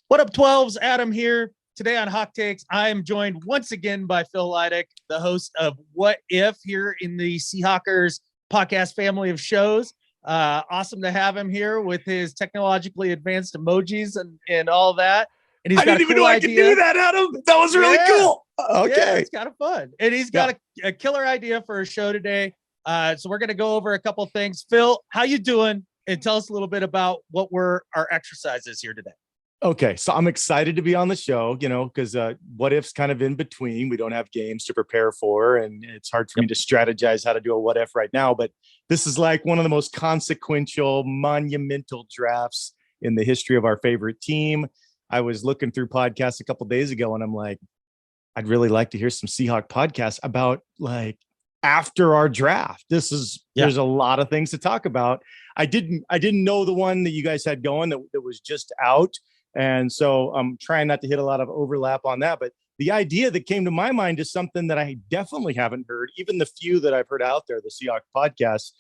What up, 12s? Adam here. Today on Hawk Takes, I am joined once again by Phil Leidick, the host of What If here in the Seahawkers podcast family of shows. Awesome to have him here with his technologically advanced emojis and all that. And he's I got didn't even know I could do that, Adam. That was really cool. Okay. Yeah, it's kind of fun. And he's got a killer idea for a show today. So we're going to go over a couple of things. Phil, how you doing? And tell us a little bit about what were our exercises here today. Okay, so I'm excited to be on the show, because what if's kind of in between. We don't have games to prepare for, and it's hard for me to strategize how to do a what if right now. But this is like one of the most consequential, monumental drafts in the history of our favorite team. I was looking through podcasts a couple of days ago, and I'm like, I'd really like to hear some Seahawk podcasts about like after our draft. There's a lot of things to talk about. I didn't know the one that you guys had going that was just out. And so I'm trying not to hit a lot of overlap on that. But the idea that came to my mind is something that I definitely haven't heard, even the few that I've heard out there, the Seahawks podcasts.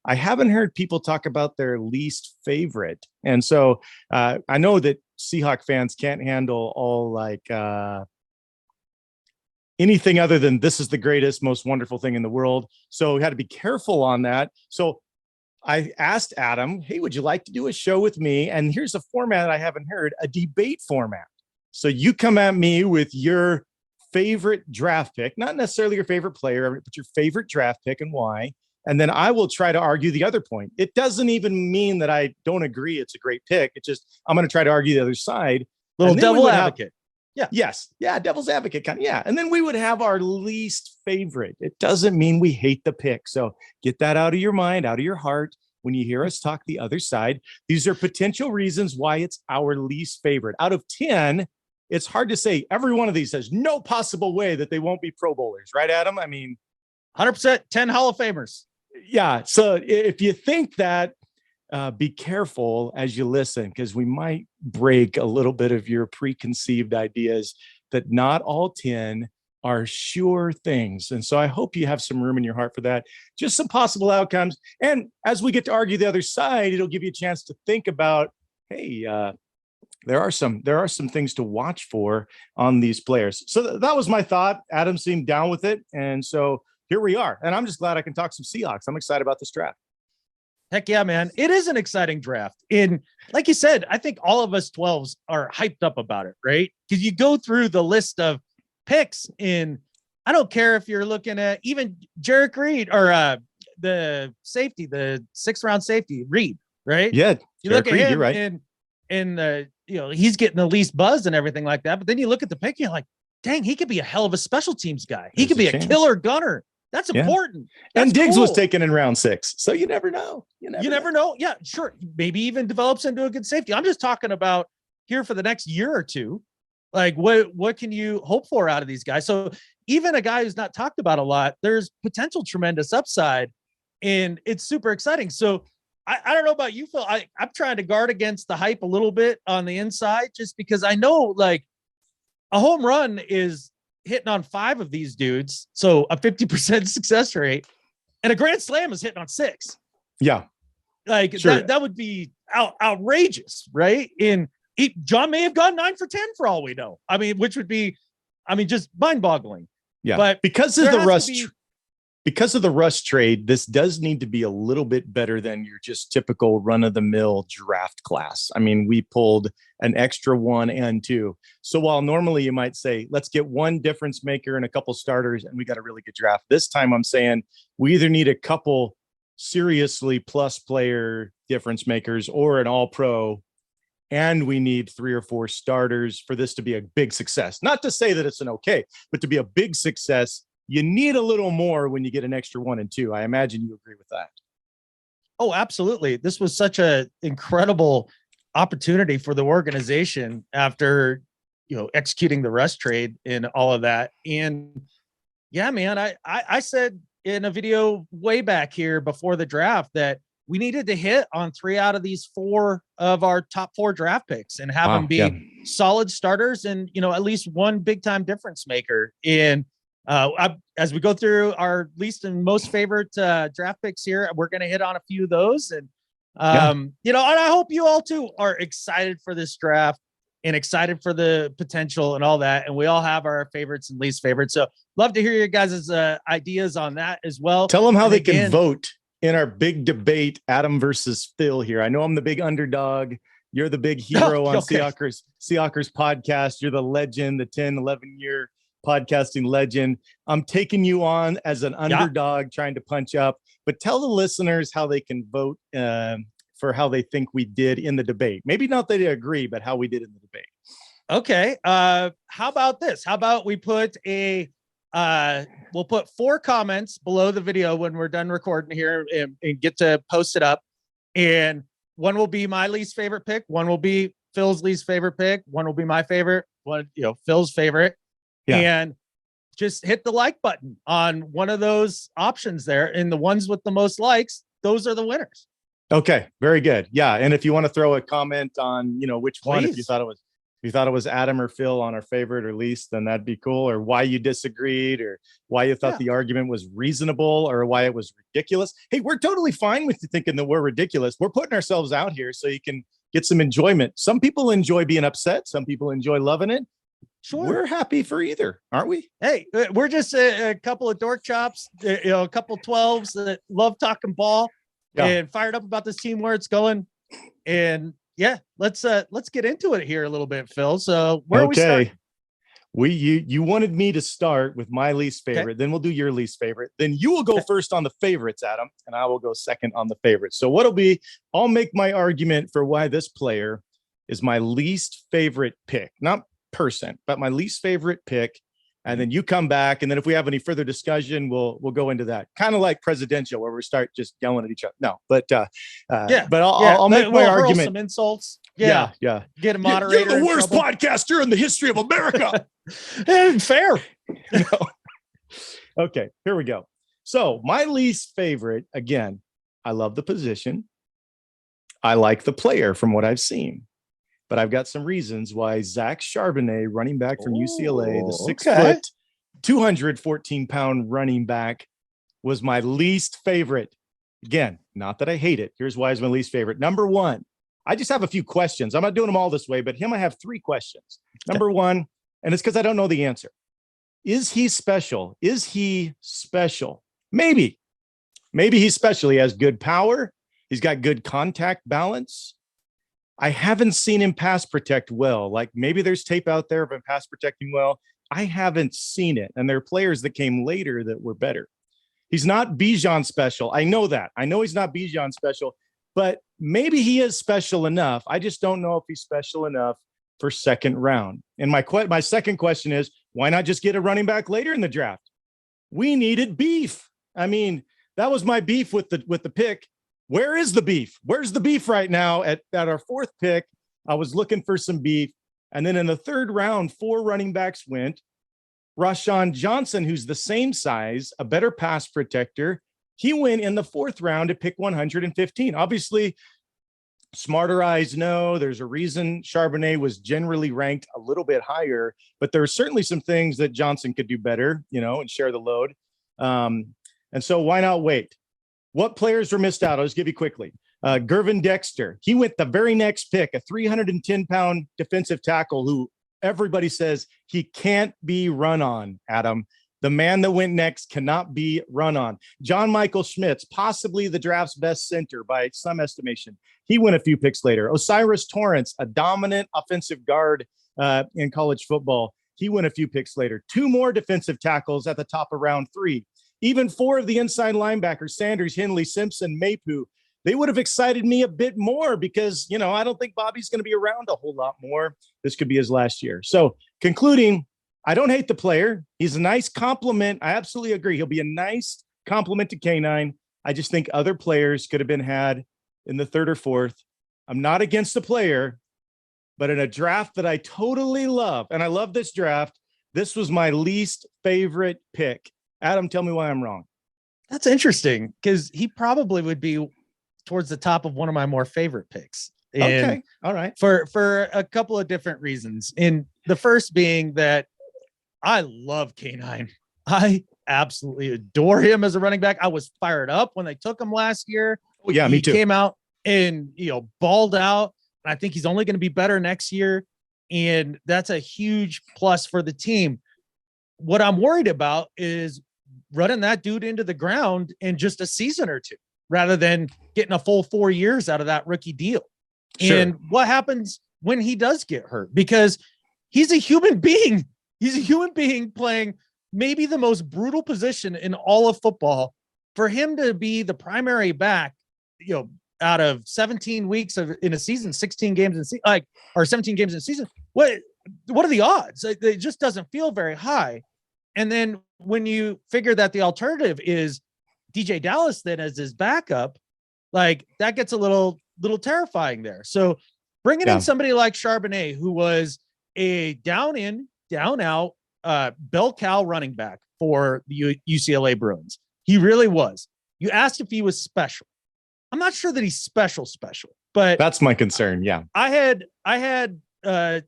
I haven't heard people talk about their least favorite. And so I know that Seahawk fans can't handle all like anything other than this is the greatest, most wonderful thing in the world. So we had to be careful on that. So I asked Adam, hey, would you like to do a show with me? And here's a format I haven't heard, a debate format. So you come at me with your favorite draft pick, not necessarily your favorite player, but your favorite draft pick and why. And then I will try to argue the other point. It doesn't even mean that I don't agree it's a great pick. It's just I'm going to try to argue the other side. Little devil advocate. Devil's advocate kind of. Yeah. And then we would have our least favorite. It doesn't mean we hate the pick. So get that out of your mind, out of your heart. When you hear us talk the other side, these are potential reasons why it's our least favorite. Out of 10, it's hard to say every one of these says no possible way that they won't be Pro Bowlers. Right, Adam? I mean, 100%, 10 Hall of Famers. Yeah. So if you think that, be careful as you listen, because we might break a little bit of your preconceived ideas that not all 10 are sure things. And so I hope you have some room in your heart for that, just some possible outcomes. And as we get to argue the other side, it'll give you a chance to think about, hey, there are some things to watch for on these players. So that was my thought. Adam seemed down with it. And so here we are. And I'm just glad I can talk some Seahawks. I'm excited about this draft. Heck yeah, man. It is an exciting draft. And like you said, I think all of us 12s are hyped up about it, right? Because you go through the list of picks and I don't care if you're looking at even Jarek Reed or the safety, the 6th round safety, Reed, right? Yeah. You look at him, you're right. And he's getting the least buzz and everything like that. But then you look at the pick, you're like, dang, he could be a hell of a special teams guy. He could be a killer gunner. That's important. That's and Diggs was taken in round 6. So you never know. You never know. Yeah, sure. Maybe even develops into a good safety. I'm just talking about here for the next year or two. Like what can you hope for out of these guys? So even a guy who's not talked about a lot, there's potential tremendous upside and it's super exciting. So I don't know about you, Phil. I'm trying to guard against the hype a little bit on the inside just because I know like a home run is hitting on 5 of these dudes. So a 50% success rate and a grand slam is hitting on 6. Yeah. Like sure. that would be outrageous. Right. And John may have gone 9 for 10 for all we know. I mean, which would be, just mind boggling. Yeah. But because of the Russ trade, this does need to be a little bit better than your just typical run of the mill draft class. I mean, we pulled an extra 1 and 2. So while normally you might say, let's get one difference maker and a couple starters and we got a really good draft. This time I'm saying we either need a couple seriously plus player difference makers or an all pro. And we need 3 or 4 starters for this to be a big success. Not to say that it's an okay, but to be a big success, you need a little more when you get an extra 1 and 2. I imagine you agree with that. Oh, absolutely. This was such an incredible opportunity for the organization after, executing the Russ trade and all of that. And yeah, man, I said in a video way back here before the draft that we needed to hit on 3 out of these 4 of our top 4 draft picks and have them be solid starters and, at least one big time difference maker. And as we go through our least and most favorite draft picks here, we're going to hit on a few of those. And, and I hope you all too are excited for this draft. and excited for the potential and all that. And we all have our favorites and least favorites. So love to hear your guys' ideas on that as well. Tell them how and they can vote in our big debate, Adam versus Phil here. I know I'm the big underdog. You're the big hero on Seahawks podcast. You're the legend, the 10, 11-year podcasting legend. I'm taking you on as an underdog trying to punch up. But tell the listeners how they can vote for how they think we did in the debate. Maybe not that they agree, but how we did in the debate. Okay. How about this? How about we put we'll put 4 comments below the video when we're done recording here and get to post it up. And one will be my least favorite pick. One will be Phil's least favorite pick. One will be my favorite. One, Phil's favorite. Yeah. And just hit the like button on one of those options there. And the ones with the most likes, those are the winners. Okay. Very good. Yeah. And if you want to throw a comment on, which one, Please. if you thought it was Adam or Phil on our favorite or least, then that'd be cool. Or why you disagreed, or why you thought the argument was reasonable, or why it was ridiculous. Hey, we're totally fine with you thinking that we're ridiculous. We're putting ourselves out here so you can get some enjoyment. Some people enjoy being upset. Some people enjoy loving it. Sure. We're happy for either, aren't we? Hey, we're just a couple of dork chops, a couple 12s that love talking ball and fired up about this team, where it's going. And let's get into it here a little bit, Phil. So where are we starting? You wanted me to start with my least favorite, then we'll do your least favorite. Then you will go first on the favorites, Adam, and I will go second on the favorites. So what'll be, I'll make my argument for why this player is my least favorite pick, not person, but my least favorite pick. And then you come back, and then if we have any further discussion, we'll go into that. Kind of like presidential, where we start just yelling at each other. No, but I'll make my argument. Some insults. Yeah. Get a moderator. You're the worst podcaster in the history of America. Fair. No. Okay, here we go. So my least favorite, again, I love the position. I like the player from what I've seen. But I've got some reasons why Zach Charbonnet, running back from UCLA, the 6 foot, 214-pound running back, was my least favorite. Again, not that I hate it. Here's why it's my least favorite. Number one, I just have a few questions. I'm not doing them all this way, but him, I have 3 questions. Number one, and it's because I don't know the answer. Is he special? Is he special? Maybe he's special. He has good power. He's got good contact balance. I haven't seen him pass protect well. Like, maybe there's tape out there of him pass protecting well. I haven't seen it. And there are players that came later that were better. He's not Bijan special. I know that. I know he's not Bijan special, but maybe he is special enough. I just don't know if he's special enough for second round. And my second question is, why not just get a running back later in the draft? We needed beef. I mean, that was my beef with the pick. Where is the beef? Where's the beef right now at our 4th pick? I was looking for some beef. And then in the 3rd round, 4 running backs went. Rashawn Johnson, who's the same size, a better pass protector, he went in the 4th round to pick 115. Obviously, smarter eyes know there's a reason Charbonnet was generally ranked a little bit higher, but there are certainly some things that Johnson could do better, and share the load. And so why not wait? What players were missed out? I'll just give you quickly. Gervin Dexter, he went the very next pick, a 310-pound defensive tackle who everybody says he can't be run on, Adam. The man that went next cannot be run on. John Michael Schmitz, possibly the draft's best center by some estimation. He went a few picks later. Osiris Torrance, a dominant offensive guard in college football. He went a few picks later. 2 more defensive tackles at the top of round 3. Even 4 of the inside linebackers, Sanders, Henley, Simpson, Mapu, they would have excited me a bit more because, I don't think Bobby's going to be around a whole lot more. This could be his last year. So concluding, I don't hate the player. He's a nice compliment. I absolutely agree. He'll be a nice compliment to K9. I just think other players could have been had in the 3rd or 4th. I'm not against the player, but in a draft that I totally love, and I love this draft, this was my least favorite pick. Adam, tell me why I'm wrong. That's interesting because he probably would be towards the top of one of my more favorite picks. Okay. All right. For a couple of different reasons. And the first being that I love K9. I absolutely adore him as a running back. I was fired up when they took him last year. Oh, yeah, me too. He came out and, balled out. I think he's only going to be better next year. And that's a huge plus for the team. What I'm worried about is running that dude into the ground in just a season or two, rather than getting a full 4 years out of that rookie deal. Sure. And what happens when he does get hurt? Because he's a human being. He's a human being playing maybe the most brutal position in all of football. For him to be the primary back, out of 17 weeks in a season, 16 games in or 17 games in a season, what are the odds? It just doesn't feel very high. And then when you figure that the alternative is DJ Dallas then as his backup, like that gets a little terrifying there. So bringing in somebody like Charbonnet, who was a down in, down out bell cow running back for the UCLA Bruins. He really was. You asked if he was special. I'm not sure that he's special, but that's my concern. Yeah. I had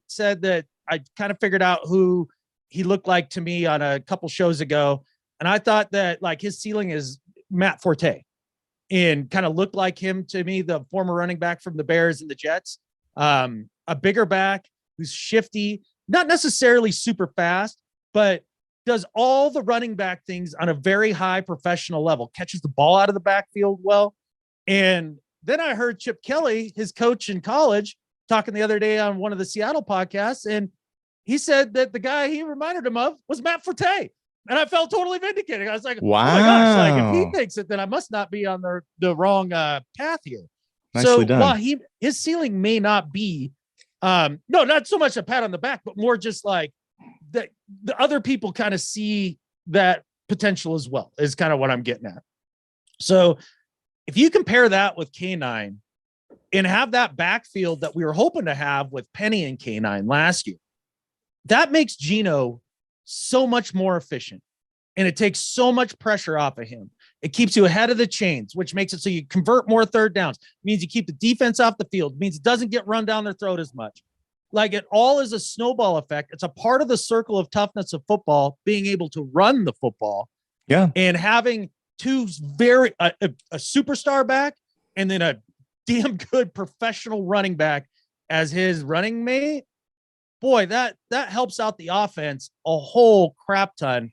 said that I kind of figured out who he looked like to me on a couple shows ago. And I thought that like his ceiling is Matt Forte, and kind of looked like him to me, the former running back from the Bears and the Jets. A bigger back who's shifty, not necessarily super fast, but does all the running back things on a very high professional level, catches the ball out of the backfield well. And then I heard Chip Kelly, his coach in college, talking the other day on one of the Seattle podcasts, and he said that the guy he reminded him of was Matt Forte. And I felt totally vindicated. I was like, wow. Oh my gosh, like if he thinks it, then I must not be on the wrong path here. Nicely done. While his ceiling may not be, no, not so much a pat on the back, but more just like that the other people kind of see that potential as well, is kind of what I'm getting at. So if you compare that with K9 and have that backfield that we were hoping to have with Penny and K9 last year, that makes Geno so much more efficient, and it takes so much pressure off of him. It keeps you ahead of the chains, which makes it so you convert more third downs. It means you keep the defense off the field. It means it doesn't get run down their throat as much. Like it all is a snowball effect. It's a part of the circle of toughness of football, being able to run the football. Yeah. And having two very, a superstar back and then a damn good professional running back as his running mate. Boy, that helps out the offense a whole crap ton.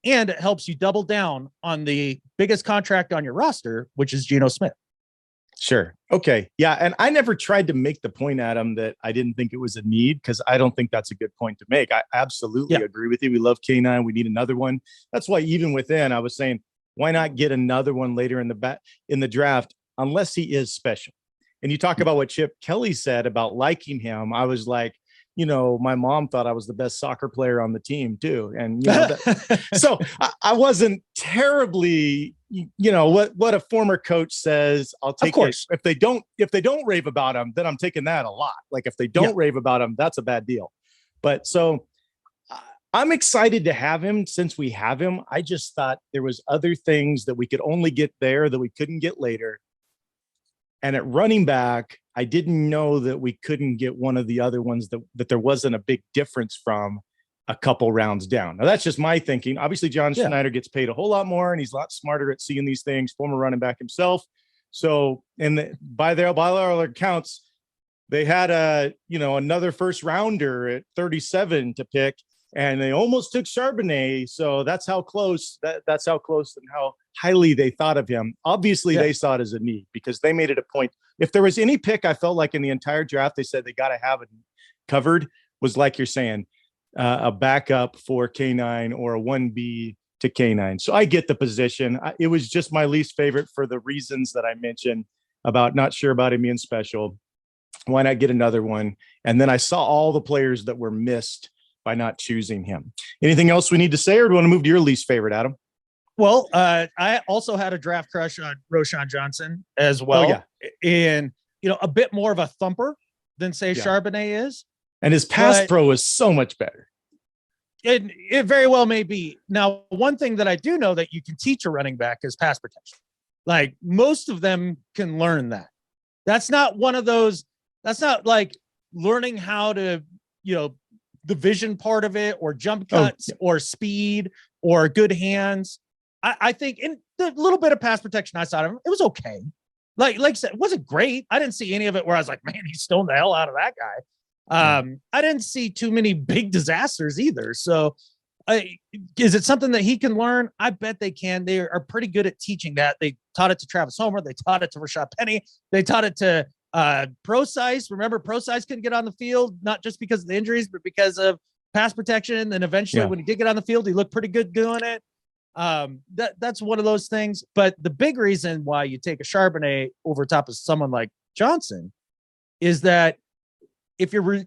And it helps you double down on the biggest contract on your roster, which is Geno Smith. Sure. Okay. Yeah. And I never tried to make the point, Adam, that I didn't think it was a need, because I don't think that's a good point to make. I absolutely agree with you. We love K9. We need another one. That's why even within, I was saying, why not get another one later in the draft, unless he is special? And you talk about what Chip Kelly said about liking him. I was like, my mom thought I was the best soccer player on the team too. And, so I wasn't terribly, what a former coach says, I'll take it. If they don't rave about him, then I'm taking that a lot. Like if they don't rave about him, that's a bad deal. But so I'm excited to have him since we have him. I just thought there was other things that we could only get there that we couldn't get later. And at running back, I didn't know that we couldn't get one of the other ones that there wasn't a big difference from a couple rounds down. Now, that's just my thinking. Obviously, John Schneider gets paid a whole lot more, and he's a lot smarter at seeing these things, former running back himself. So, and by all accounts, they had another first rounder at 37 to pick, and they almost took Charbonnet. So that's how close that's how close and how highly they thought of him. Obviously, they saw it as a need, because they made it a point. If there was any pick, I felt like in the entire draft, they said they got to have it covered, was like you're saying, a backup for K9 or a 1B to K9. So I get the position. It was just my least favorite for the reasons that I mentioned about not sure about him being special. Why not get another one? And then I saw all the players that were missed by not choosing him. Anything else we need to say, or do you want to move to your least favorite, Adam? Well, I also had a draft crush on Roschon Johnson as well. Oh, yeah. And, a bit more of a thumper than say Charbonnet is. And his pass pro is so much better. It very well may be. Now, one thing that I do know that you can teach a running back is pass protection. Like most of them can learn that. That's not one of those, that's not like learning how to, the vision part of it, or jump cuts, or speed, or good hands. I think in the little bit of pass protection I saw of him, it was okay. Like I said, it wasn't great. I didn't see any of it where I was like, man, he's stoned the hell out of that I didn't see too many big disasters either. So is it something that he can learn? I bet they can. They are pretty good at teaching that. They taught it to Travis Homer. They taught it to Rashad Penny. They taught it to Procise. Remember, Procise couldn't get on the field, not just because of the injuries, but because of pass protection. And eventually when he did get on the field, he looked pretty good doing it. That's one of those things. But the big reason why you take a Charbonnet over top of someone like Johnson is that if you're,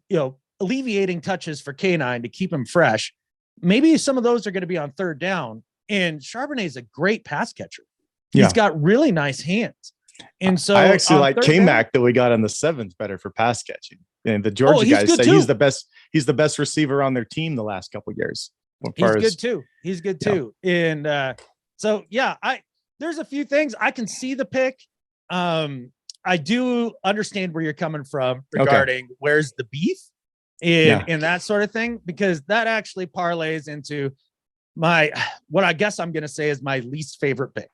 alleviating touches for K9 to keep him fresh, maybe some of those are going to be on third down. And Charbonnet is a great pass catcher. He's got really nice hands. And so I actually like K-Mac that we got on the 7th better for pass catching. And the Georgia guys say he's the best. He's the best receiver on their team the last couple of years. He's good too. And there's a few things I can see the pick. I do understand where you're coming from regarding where's the beef and that sort of thing, because that actually parlays into what I guess I'm going to say is my least favorite pick.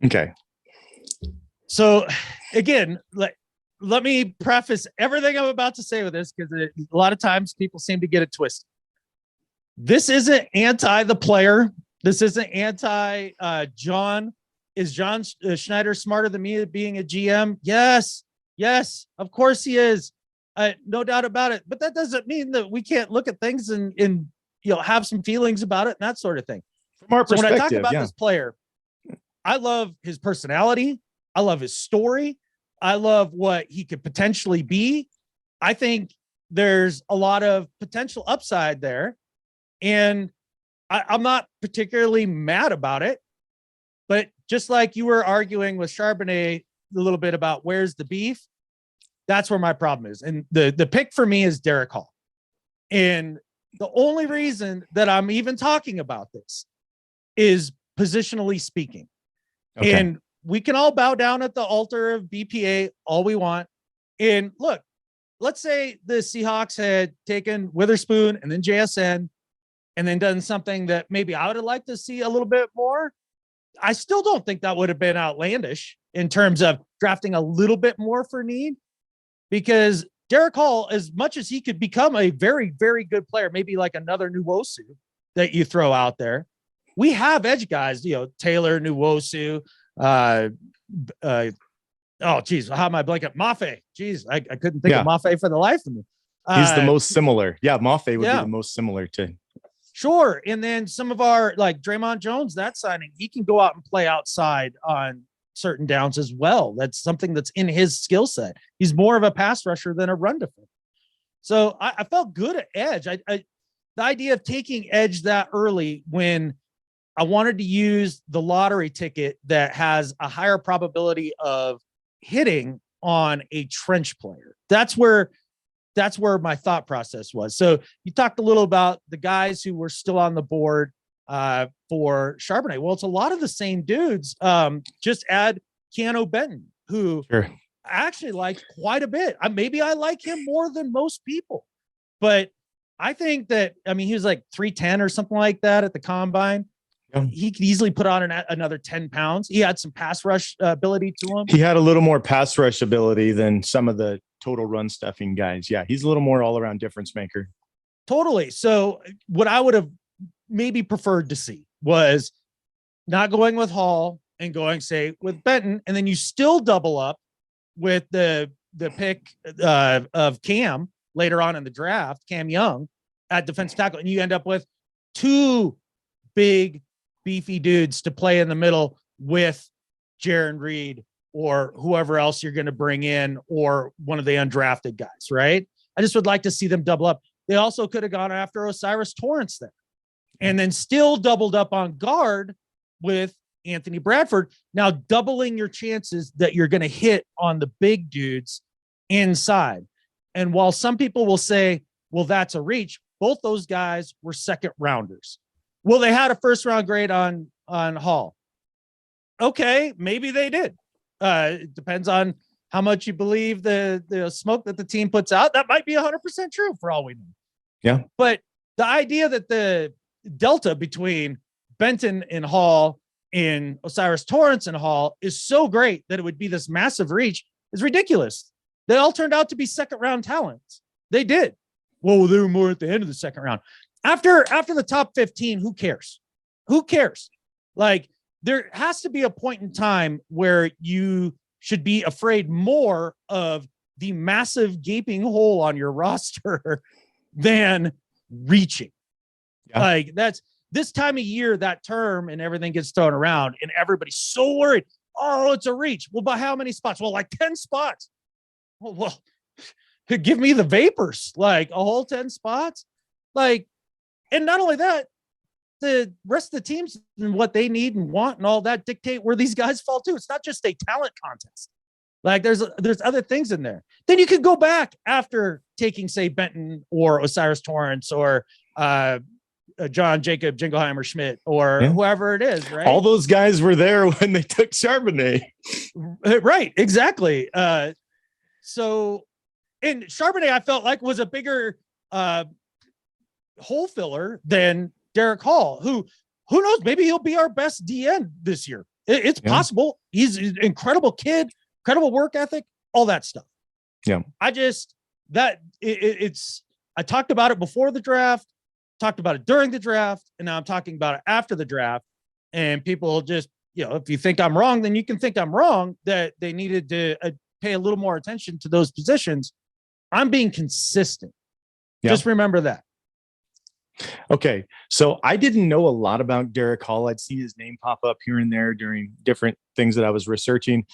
Okay. So again, let me preface everything I'm about to say with this, because a lot of times people seem to get it twisted. This isn't anti the player. This isn't anti John. Is John Schneider smarter than me at being a GM? Yes, of course he is. No doubt about it. But that doesn't mean that we can't look at things and have some feelings about it and that sort of thing. From our perspective, when I talk about this player, I love his personality. I love his story. I love what he could potentially be. I think there's a lot of potential upside there. And I'm not particularly mad about it. But just like you were arguing with Charbonnet a little bit about where's the beef, that's where my problem is. And the pick for me is Derek Hall. And the only reason that I'm even talking about this is positionally speaking. Okay. And we can all bow down at the altar of BPA all we want. And look, let's say the Seahawks had taken Witherspoon and then JSN and then done something that maybe I would have liked to see a little bit more. I still don't think that would have been outlandish in terms of drafting a little bit more for need, because Derek Hall, as much as he could become a very, very good player, maybe like another Nwosu that you throw out there, we have edge guys, Taylor, Nwosu, how am I blanking? Mafe. Geez, I couldn't think of Mafe for the life of me. He's the most similar. Yeah, Mafe would be the most similar to. Sure. And then some of our, like Draymond Jones, that signing, he can go out and play outside on certain downs as well. That's something that's in his skill set. He's more of a pass rusher than a run defender. So I felt good at edge. The idea of taking edge that early when I wanted to use the lottery ticket that has a higher probability of hitting on a trench player. That's where my thought process was. So you talked a little about the guys who were still on the board for Charbonnet. Well, it's a lot of the same dudes. Just add Keanu Benton, who I actually liked quite a bit. Maybe I like him more than most people, but I think that, he was like 310 or something like that at the combine. He could easily put on another 10 pounds. He had some pass rush ability to him. He had a little more pass rush ability than some of the total run stuffing guys. Yeah, he's a little more all around difference maker. Totally. So what I would have maybe preferred to see was not going with Hall and going, say, with Benton, and then you still double up with the pick of Cam later on in the draft, Cam Young at defensive tackle, and you end up with two big beefy dudes to play in the middle with Jaron Reed or whoever else you're going to bring in, or one of the undrafted guys, right? I just would like to see them double up. They also could have gone after Osiris Torrance there and then still doubled up on guard with Anthony Bradford. Now doubling your chances that you're going to hit on the big dudes inside. And while some people will say, well, that's a reach, both those guys were second rounders. Well, they had a first round grade on Hall. Okay, maybe they did. It depends on how much you believe the smoke that the team puts out. That might be 100% true for all we know. Yeah. But the idea that the delta between Benton and Hall and Osiris Torrance and Hall is so great that it would be this massive reach is ridiculous. They all turned out to be second round talents. They did. well, there were more at the end of the second round. After the top 15, who cares? Who cares? Like, there has to be a point in time where you should be afraid more of the massive gaping hole on your roster than reaching. Yeah. Like, that's this time of year, that term and everything gets thrown around and everybody's so worried. Oh, it's a reach. Well, by how many spots? Well, like 10 spots. Well, give me the vapors, like a whole 10 spots. Like, and not only that, the rest of the teams and what they need and want and all that dictate where these guys fall to. It's not just a talent contest. Like, there's other things in there. Then you could go back after taking, say, Benton or Osiris Torrance or John Jacob Jingleheimer Schmidt or whoever it is, right? All those guys were there when they took Charbonnet. Right, exactly. So, and Charbonnet, I felt like, was a bigger hole filler than Derek Hall, who knows, maybe he'll be our best DN this year. It's possible. He's an incredible kid, incredible work ethic, all that stuff. Yeah. I talked about it before the draft, talked about it during the draft, and now I'm talking about it after the draft. And people just, if you think I'm wrong, then you can think I'm wrong, that they needed to pay a little more attention to those positions. I'm being consistent. Yeah. Just remember that. Okay. So I didn't know a lot about Derek Hall. I'd see his name pop up here and there during different things that I was researching.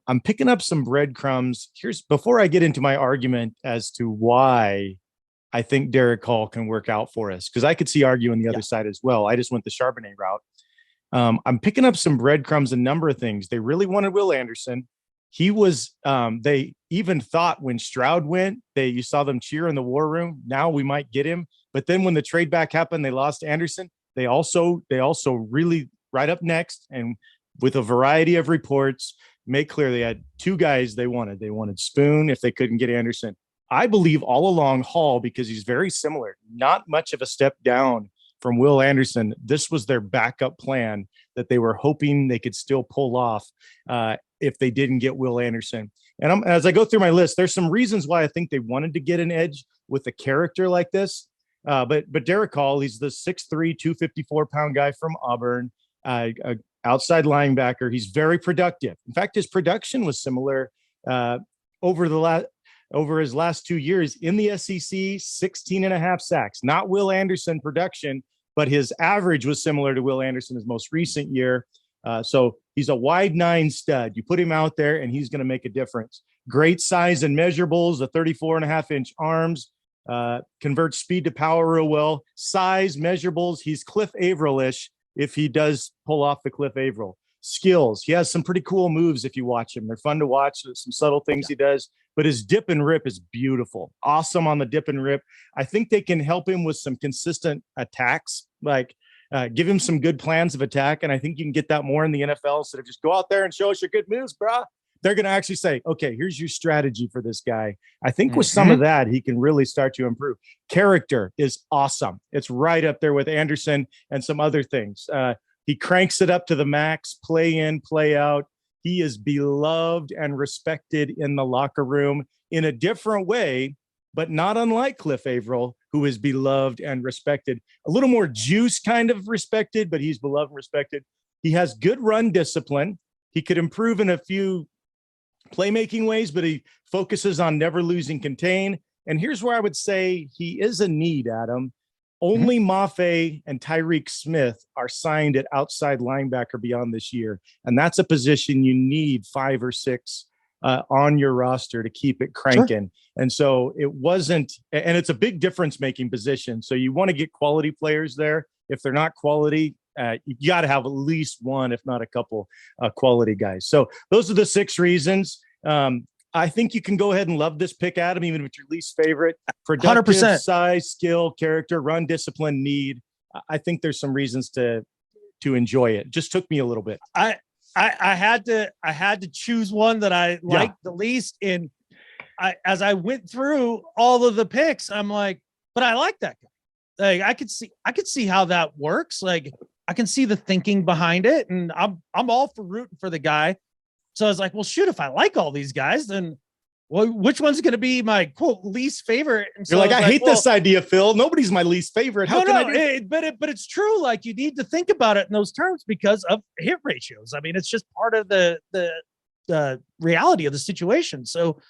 I'm picking up some breadcrumbs. Before I get into my argument as to why I think Derek Hall can work out for us, because I could see arguing the other side as well. I just went the Charbonnet route. I'm picking up some breadcrumbs, a number of things. They really wanted Will Anderson. He was, they even thought when Stroud went, you saw them cheer in the war room. Now we might get him. But then when the trade back happened, they lost Anderson. They also really right up next, and with a variety of reports, make clear they had two guys they wanted. They wanted Spoon if they couldn't get Anderson. I believe all along Hall, because he's very similar, not much of a step down from Will Anderson. This was their backup plan that they were hoping they could still pull off if they didn't get Will Anderson. And as I go through my list, there's some reasons why I think they wanted to get an edge with a character like this. But Derek Hall, he's the 6'3", 254-pound guy from Auburn, outside linebacker. He's very productive. In fact, his production was similar over his last 2 years in the SEC, 16 and a half sacks. Not Will Anderson production, but his average was similar to Will Anderson's most recent year. So he's a wide 9 stud. You put him out there and he's going to make a difference. Great size and measurables, the 34.5-inch arms, converts speed to power real well. Size, measurables, he's Cliff Averill-ish if he does pull off the Cliff Averill. Skills, he has some pretty cool moves if you watch him. They're fun to watch. There's some subtle things he does, but his dip and rip is beautiful. Awesome on the dip and rip. I think they can help him with some consistent attacks, like give him some good plans of attack. And I think you can get that more in the NFL instead of just go out there and show us your good moves, brah. They're going to actually say, okay, here's your strategy for this guy. I think with some of that, he can really start to improve. Character is awesome. It's right up there with Anderson and some other things. He cranks it up to the max, play in, play out. He is beloved and respected in the locker room in a different way, but not unlike Cliff Averill, who is beloved and respected. A little more juice kind of respected, but he's beloved and respected. He has good run discipline. He could improve in a few playmaking ways, but he focuses on never losing contain. And here's where I would say he is a need, Adam. Only Mafe and Tyreek Smith are signed at outside linebacker beyond this year. And that's a position you need 5 or 6 on your roster to keep it cranking. Sure. And so it wasn't, and it's a big difference making position. So you want to get quality players there. If they're not quality, you got to have at least one, if not a couple quality guys. So those are the 6 reasons. I think you can go ahead and love this pick, Adam, even if it's your least favorite. Productive, 100%. Size, skill, character, run discipline, need. I think there's some reasons to enjoy it. Just took me a little bit. I had to choose one that I liked the least. And as I went through all of the picks, I'm like, but I like that guy. Like I could see how that works. Like I can see the thinking behind it, and I'm all for rooting for the guy. So I was like, well, shoot, if I like all these guys, then well, which one's going to be my quote least favorite? And so You're like, I hate well, this idea, Phil. Nobody's my least favorite. How can I do but it's true. Like you need to think about it in those terms because of hit ratios. I mean, it's just part of the reality of the situation. So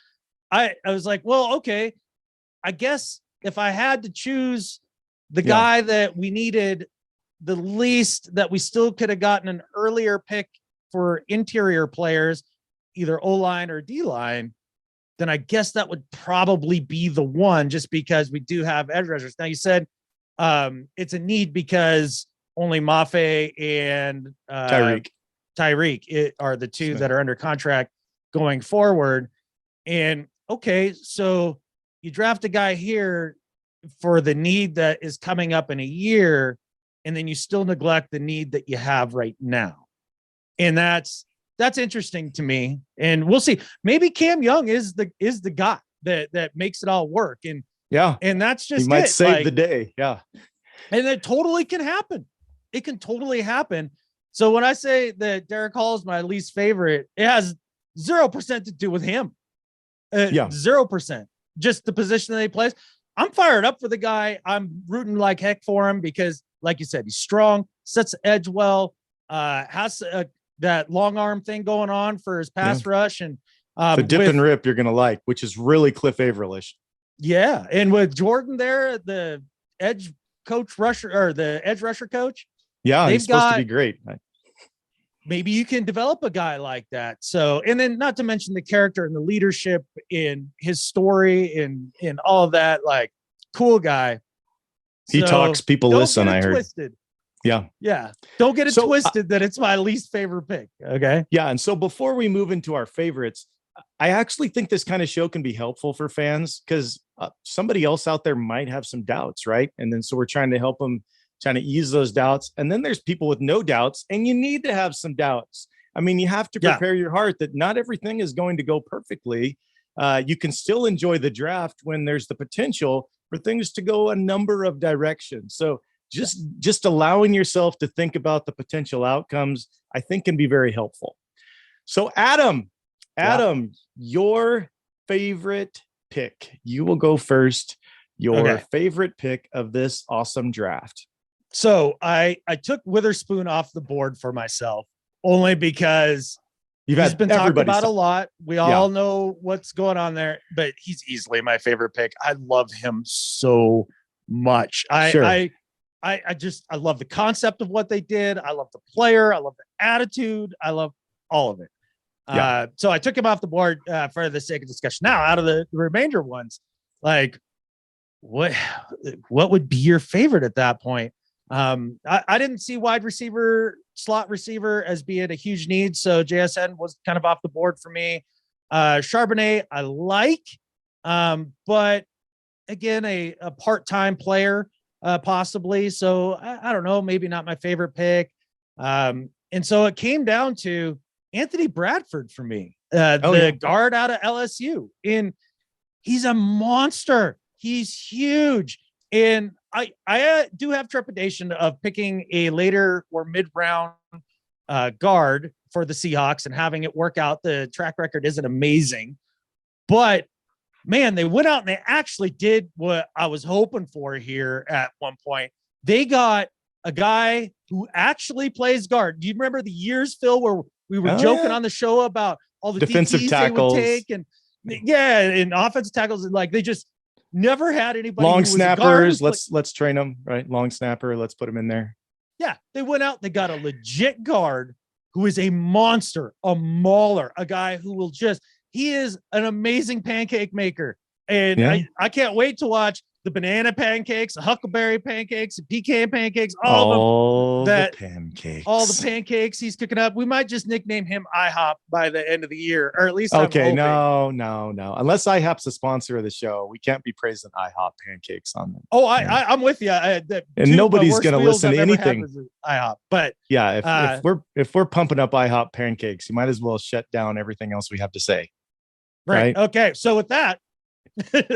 I was like, well, okay, I guess if I had to choose the guy that we needed the least, that we still could have gotten an earlier pick for interior players, either O-line or D-line, then I guess that would probably be the one, just because we do have edge rushers. Now you said it's a need because only Mafe and Tyreek are the two that are under contract going forward. And okay, so you draft a guy here for the need that is coming up in a year, and then you still neglect the need that you have right now. And that's interesting to me. And we'll see. Maybe Cam Young is the guy that makes it all work. And and that's just he might save the day. Yeah. And it totally can happen. It can totally happen. So when I say that Derek Hall is my least favorite, it has 0% to do with him. 0%. Just the position that he plays. I'm fired up for the guy. I'm rooting like heck for him because, like you said, he's strong, sets the edge well, has that long arm thing going on for his pass rush, and the dip and rip you're gonna like, which is really Cliff Averill-ish. Yeah, and with Jordan there, the edge coach rusher or the edge rusher coach. Yeah, he's supposed to be great. Maybe you can develop a guy like that. So, and then not to mention the character and the leadership in his story and all of that, like cool guy. He talks, people listen, I heard. Twisted. Yeah. Yeah. Don't get it twisted that it's my least favorite pick. Okay. Yeah. And so before we move into our favorites, I actually think this kind of show can be helpful for fans because somebody else out there might have some doubts, right? And then so we're trying to help them, trying to ease those doubts. And then there's people with no doubts, and you need to have some doubts. I mean, you have to prepare your heart that not everything is going to go perfectly. You can still enjoy the draft when there's the potential for things to go a number of directions. So just allowing yourself to think about the potential outcomes, I think, can be very helpful. So Adam, your favorite pick. You will go first. Your favorite pick of this awesome draft. So I took Witherspoon off the board for myself only because he's been talked about a lot. We all know what's going on there, but he's easily my favorite pick. I love him so much. I love the concept of what they did. I love the player. I love the attitude. I love all of it. So I took him off the board for the sake of discussion. Now, out of the remainder ones, like what would be your favorite at that point? I didn't see wide receiver, slot receiver as being a huge need. So JSN was kind of off the board for me. Charbonnet, I like, but again, a part-time player, possibly. So I don't know, maybe not my favorite pick. And so it came down to Anthony Bradford for me, the guard out of LSU. And he's a monster. He's huge. And I do have trepidation of picking a later or mid-round guard for the Seahawks and having it work out. The track record isn't amazing, but man, they went out and they actually did what I was hoping for here at one point. They got a guy who actually plays guard. Do you remember the years, Phil, where we were joking on the show about all the defensive DTs tackles they would take and and offensive tackles, and like they just never had anybody. Long snappers, let's train them, right? Long snapper, let's put him in there. Yeah, they went out, they got a legit guard who is a monster, a mauler, a guy who will he is an amazing pancake maker. And I can't wait to watch the banana pancakes, the huckleberry pancakes, the pecan pancakes, all the pancakes he's cooking up. We might just nickname him IHOP by the end of the year, or at least no. Unless IHOP's a sponsor of the show, we can't be praising IHOP pancakes on them. Oh, I'm with you. And nobody's going to listen to anything. IHOP, but if we're pumping up IHOP pancakes, you might as well shut down everything else we have to say. Right. Okay. So with that. Just end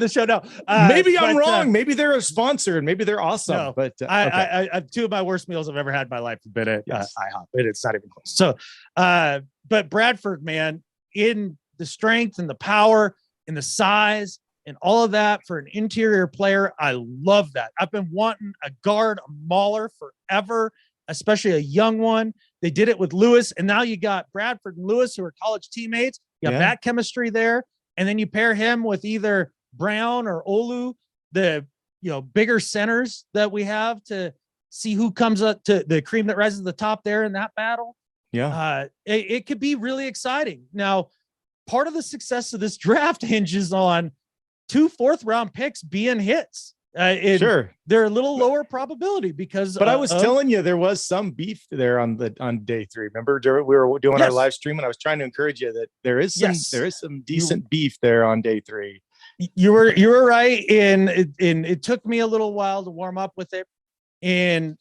the show now. Maybe I'm wrong. Maybe they're a sponsor and maybe they're awesome. No, but I two of my worst meals I've ever had in my life have been at IHOP, and it's not even close. So, but Bradford, man, in the strength and the power and the size and all of that for an interior player. I love that. I've been wanting a guard, a mauler forever, especially a young one. They did it with Lewis, and now you got Bradford and Lewis, who are college teammates. You have that chemistry there, and then you pair him with either Brown or Olu, the bigger centers that we have, to see who comes up to the cream that rises to the top there in that battle. It could be really exciting. Now, part of the success of this draft hinges on 2 4th-round picks being hits. Sure, they're a little lower probability because. But I was telling you, there was some beef there on day 3. Remember, we were doing our live stream, and I was trying to encourage you that there is some decent beef there on day 3. You were right, and it took me a little while to warm up with it, and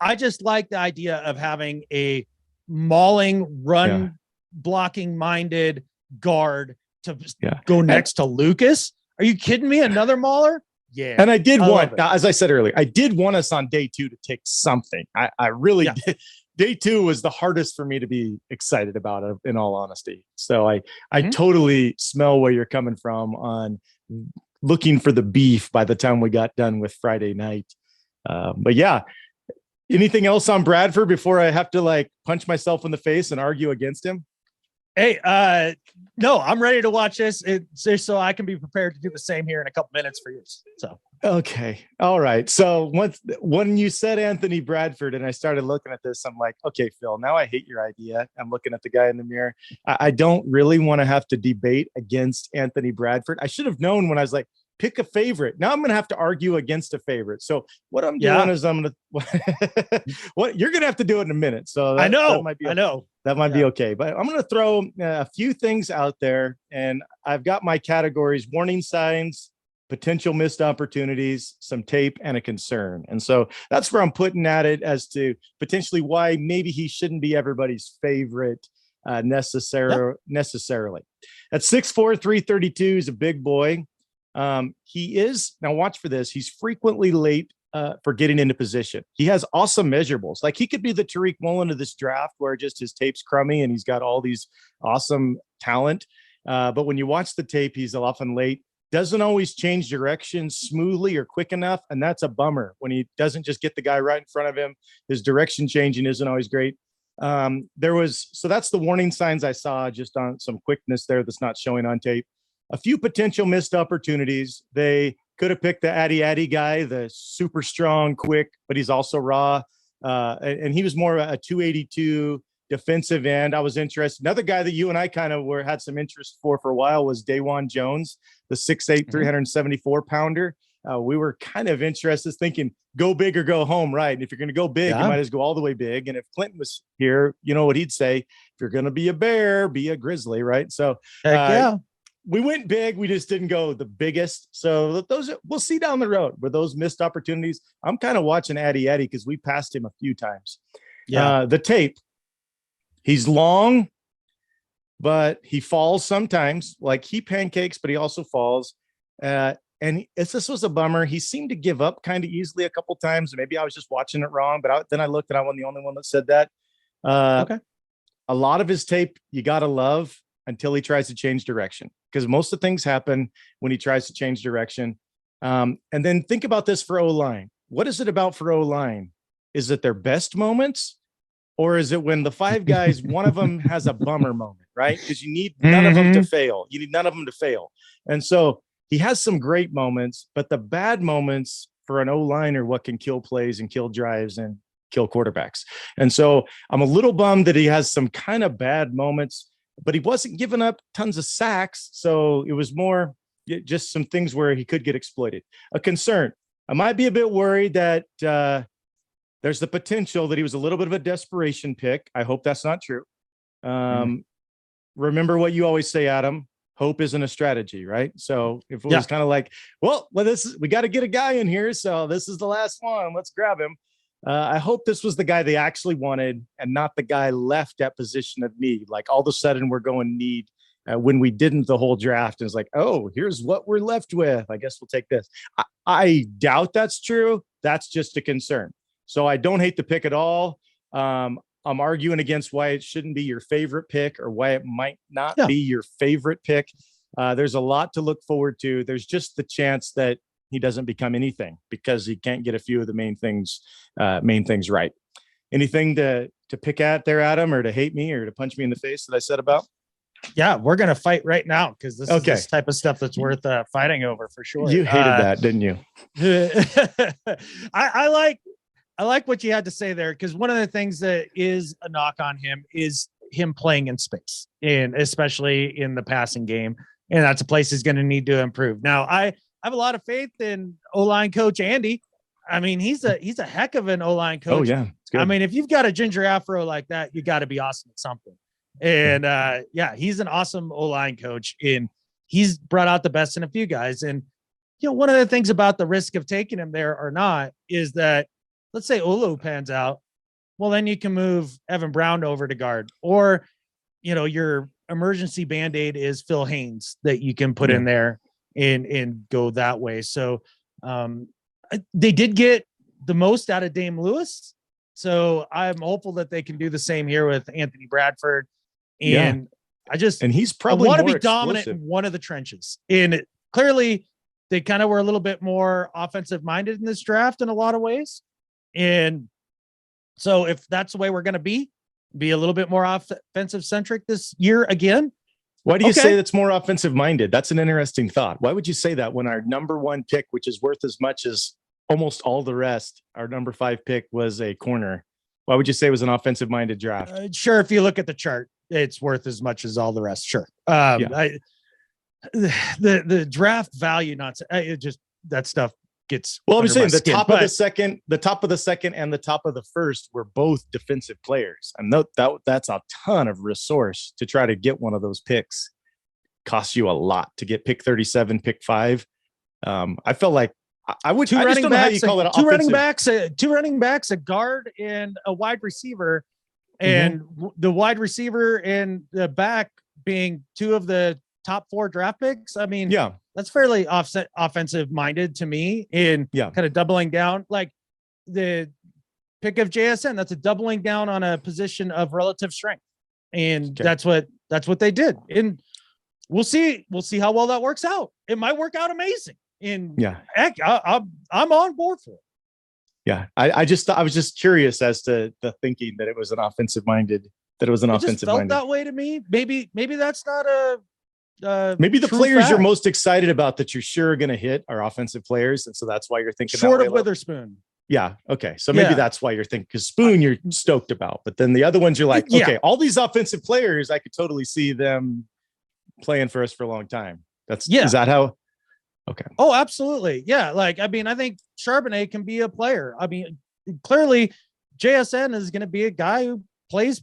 I just like the idea of having a mauling, run blocking minded guard to go next to Lucas. Are you kidding me? Another mauler? Yeah. And I did want, as I said earlier, I did want us on day 2 to take something. I really did. Day 2 was the hardest for me to be excited about, in all honesty. So I totally smell where you're coming from on looking for the beef by the time we got done with Friday night. But yeah, anything else on Bradford before I have to punch myself in the face and argue against him? Hey, no, I'm ready to watch this. It's so I can be prepared to do the same here in a couple minutes for you. So, okay. All right. So when you said Anthony Bradford and I started looking at this, I'm like, okay, Phil, now I hate your idea. I'm looking at the guy in the mirror. I don't really want to have to debate against Anthony Bradford. I should have known when I was like, pick a favorite. Now I'm going to have to argue against a favorite. So what I'm doing is I'm going to, what you're going to have to do it in a minute. So I know, that might be okay, but I'm going to throw a few things out there, and I've got my categories: warning signs, potential missed opportunities, some tape, and a concern. And so that's where I'm putting at it as to potentially why maybe he shouldn't be everybody's favorite necessarily. At 6'4", 332, he's a big boy. He is, now watch for this, he's frequently late for getting into position. He has awesome measurables. Like, he could be the Tariq Woolen of this draft, where just his tape's crummy and he's got all these awesome talent. But when you watch the tape, he's often late, doesn't always change direction smoothly or quick enough. And that's a bummer when he doesn't just get the guy right in front of him. His direction changing isn't always great. So that's the warning signs I saw, just on some quickness there that's not showing on tape. A few potential missed opportunities. They could have picked the Addy guy, the super strong, quick, but he's also raw. And he was more a 282 defensive end. I was interested. Another guy that you and I kind of had some interest for a while was Dawan Jones, the 6'8", 374 pounder. We were kind of interested, thinking go big or go home, right? And if you're going to go big, you might as well go all the way big. And if Clinton was here, you know what he'd say: if you're going to be a Bear, be a Grizzly, right? So we went big. We just didn't go the biggest. So we'll see down the road where those missed opportunities. I'm kind of watching Addy because we passed him a few times. The tape, he's long, but he falls sometimes. Like, he pancakes, but he also falls. And this was a bummer. He seemed to give up kind of easily a couple times. Maybe I was just watching it wrong, but then I looked and I wasn't the only one that said that. A lot of his tape you got to love until he tries to change direction, because most of the things happen when he tries to change direction. And then think about this for O-line. What is it about for O-line? Is it their best moments, or is it when the 5 guys, one of them has a bummer moment, right? Because you need none of them to fail. You need none of them to fail. And so he has some great moments, but the bad moments for an O-line are what can kill plays and kill drives and kill quarterbacks. And so I'm a little bummed that he has some kind of bad moments, but he wasn't giving up tons of sacks. So it was more just some things where he could get exploited. A concern: I might be a bit worried that there's the potential that he was a little bit of a desperation pick. I hope that's not true. Remember what you always say, Adam: hope isn't a strategy, right? So if it was kind of like, we got to get a guy in here, so this is the last one, let's grab him. I hope this was the guy they actually wanted and not the guy left at position of need. Like, all of a sudden we're going need when we didn't the whole draft. And it's like, oh, here's what we're left with. I guess we'll take this. I doubt that's true. That's just a concern. So I don't hate the pick at all. I'm arguing against why it shouldn't be your favorite pick or why it might not Yeah. be your favorite pick. There's a lot to look forward to. There's just the chance that he doesn't become anything because he can't get a few of the main things right. Anything to pick at there, Adam, or to hate me or to punch me in the face that I said about? Yeah, we're gonna fight right now because this is Okay. this type of stuff that's worth fighting over for sure. You hated that, didn't you? I like what you had to say there, because one of the things that is a knock on him is him playing in space, and especially in the passing game, and that's a place he's going to need to improve. Now, I have a lot of faith in O-line coach Andy. I mean, he's a heck of an O-line coach. Oh yeah, it's good. I mean, if you've got a ginger afro like that, you got to be awesome at something. And yeah, he's an awesome O-line coach, and he's brought out the best in a few guys. And one of the things about the risk of taking him there or not is that, let's say Olu pans out, well, then you can move Evan Brown over to guard, or your emergency band-aid is Phil Haynes that you can put in there and go that way. So they did get the most out of Dame Lewis, so I'm hopeful that they can do the same here with Anthony Bradford. And he's probably I want to be explosive. dominant in one of the trenches. And clearly they kind of were a little bit more offensive minded in this draft in a lot of ways. And so if that's the way we're going to be a little bit more offensive centric this year again. Why do you say that's more offensive minded? That's an interesting thought. Why would you say that when our number one pick, which is worth as much as almost all the rest, our number 5 pick was a corner? Why would you say it was an offensive minded draft? Sure. If you look at the chart, it's worth as much as all the rest. Sure. The draft value, that stuff gets. Well, I'm saying the top of the second and the top of the first were both defensive players. And that's a ton of resource to try to get one of those picks. Costs you a lot to get pick 37, pick 5. I felt like I would. I just don't know how you call it. Two running backs, a guard, and a wide receiver. And the wide receiver and the back being 2 of the top 4 draft picks. I mean, that's fairly offensive minded to me, and kind of doubling down, like the pick of JSN. That's a doubling down on a position of relative strength. And that's what they did. And we'll see how well that works out. It might work out amazing. And heck, I'm on board for it. Yeah, I was just curious as to the thinking that it was an offensive minded. That it was an offensive felt minded. That way to me. Maybe that's not a. Maybe the players you're most excited about that you're sure are going to hit are offensive players, and so that's why you're thinking. Short of Witherspoon. Yeah. Okay. So maybe that's why you're thinking, because Spoon you're stoked about, but then the other ones you're like, okay, all these offensive players, I could totally see them playing for us for a long time. Is that how? Okay. Oh, absolutely. Yeah. Like, I mean, I think Charbonnet can be a player. I mean, clearly JSN is going to be a guy who plays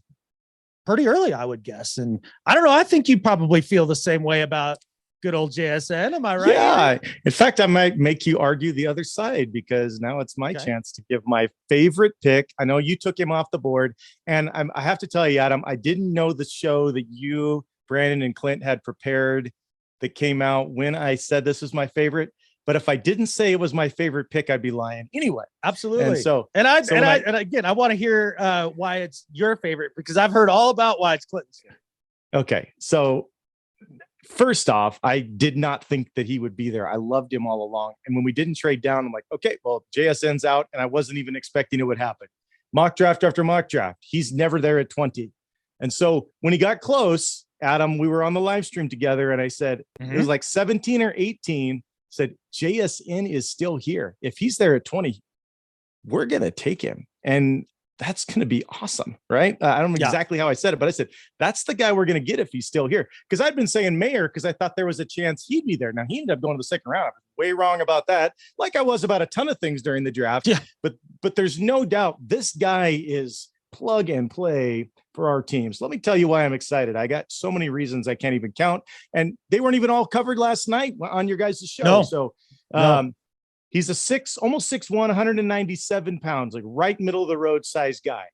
pretty early, I would guess. And I don't know. I think you probably feel the same way about good old JSN. Am I right? Yeah. In fact, I might make you argue the other side, because now it's my chance to give my favorite pick. I know you took him off the board, and I have to tell you, Adam, I didn't know the show that you, Brandon, and Clint had prepared that came out when I said this was my favorite. But if I didn't say it was my favorite pick, I'd be lying anyway. Absolutely. And again, I want to hear why it's your favorite, because I've heard all about why it's Clinton's. Okay. So first off, I did not think that he would be there. I loved him all along. And when we didn't trade down, I'm like, okay, well, JSN's out, and I wasn't even expecting it would happen. Mock draft after mock draft, he's never there at 20. And so when he got close, Adam, we were on the live stream together, and I said, it was like 17 or 18, said, JSN is still here. If he's there at 20, we're going to take him. And that's going to be awesome, right? I don't know exactly how I said it, but I said, that's the guy we're going to get if he's still here. Because I'd been saying Mayer because I thought there was a chance he'd be there. Now, he ended up going to the second round. I was way wrong about that, like I was about a ton of things during the draft. Yeah. But there's no doubt this guy is plug and play for our teams. Let me tell you why I'm excited. I got so many reasons I can't even count, and they weren't even all covered last night on your guys' show. No. So he's almost 6'1", 197 pounds, like right middle of the road size guy.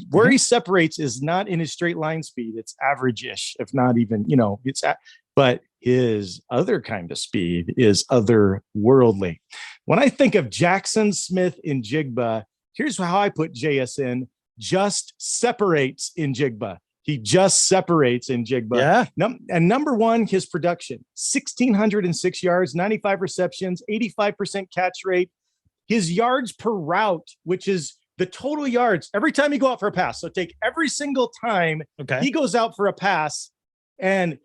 Where he separates is not in his straight line speed. It's average-ish, if not even, but his other kind of speed is otherworldly. When I think of Jackson, Smith, and Jigba, here's how I put JSN. just separates in Jigba. He just separates in Jigba. Yeah. And number one, his production, 1,606 yards, 95 receptions, 85% catch rate. His yards per route, which is the total yards every time you go out for a pass. So take every single time he goes out for a pass and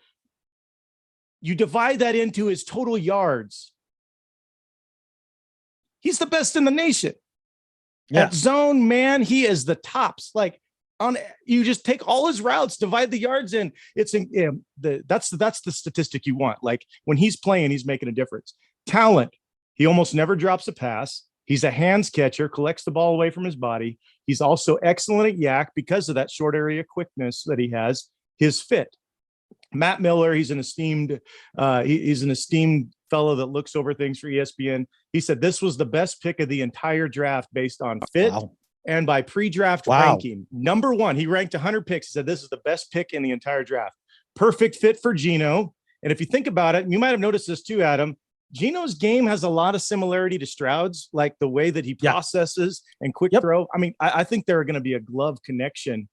you divide that into his total yards. He's the best in the nation. At zone, man, he is the tops. Like on, you just take all his routes, divide the yards in. It's that's the statistic you want. Like when he's playing, he's making a difference. Talent. He almost never drops a pass. He's a hands catcher, collects the ball away from his body. He's also excellent at yak because of that short area quickness that he has. His fit. Matt Miller, he's an esteemed fellow that looks over things for ESPN. He said this was the best pick of the entire draft based on fit and by pre-draft ranking. Number one, he ranked 100 picks. He said this is the best pick in the entire draft. Perfect fit for Geno. And if you think about it, you might have noticed this too, Adam. Geno's game has a lot of similarity to Stroud's, like the way that he processes and quick throw. I mean, I think there are going to be a glove connection.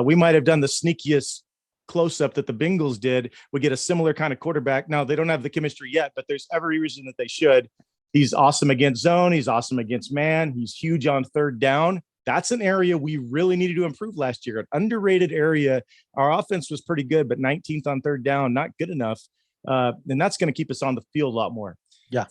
We might have done the sneakiest close-up that the Bengals did. We get a similar kind of quarterback. Now, they don't have the chemistry yet, but there's every reason that they should. He's awesome against zone. He's awesome against man. He's huge on third down. That's an area we really needed to improve last year. An underrated area. Our offense was pretty good, but 19th on third down, not good enough. And that's going to keep us on the field a lot more.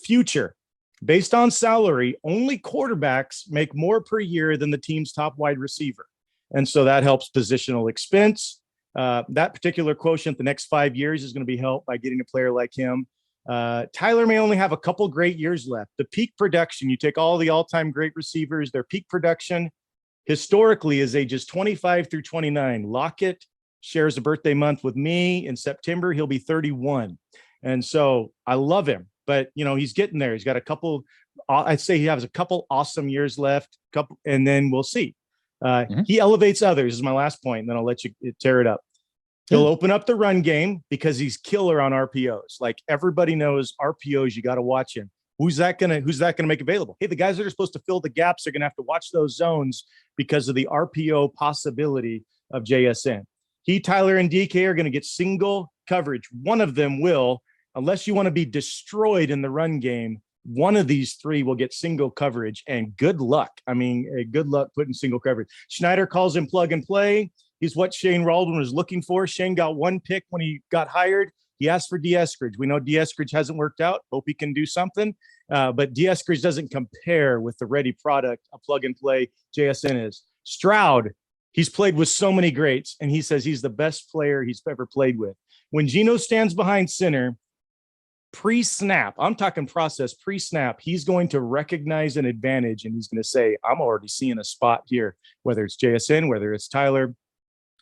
Future. Based on salary, only quarterbacks make more per year than the team's top wide receiver. And so that helps positional expense. That particular quotient the next 5 years is going to be helped by getting a player like him. Tyler may only have a couple great years left. The peak production, you take all the all-time great receivers, their peak production historically is ages 25 through 29. Lockett shares a birthday month with me in September. He'll be 31. And so I love him, but he's getting there. He's got a couple, I'd say he has a couple awesome years left, and then we'll see. He elevates others is my last point, and then I'll let you tear it up. He'll open up the run game because he's killer on RPOs. Like everybody knows RPOs, you got to watch him. Who's that gonna make available? Hey, the guys that are supposed to fill the gaps are gonna have to watch those zones because of the RPO possibility of JSN. He, Tyler, and DK are gonna get single coverage. One of them will, unless you want to be destroyed in the run game. One of these three will get single coverage, and good luck. I mean, good luck putting single coverage. Schneider calls him plug and play. He's what Shane Waldron was looking for. Shane got one pick when he got hired. He asked for D'Eskridge. We know D'Eskridge hasn't worked out. Hope he can do something. But D'Eskridge doesn't compare with the ready product a plug and play JSN is. Stroud, he's played with so many greats, and he says he's the best player he's ever played with. When Geno stands behind center, pre-snap, I'm talking process, pre-snap, he's going to recognize an advantage, and he's going to say, I'm already seeing a spot here, whether it's JSN, whether it's Tyler,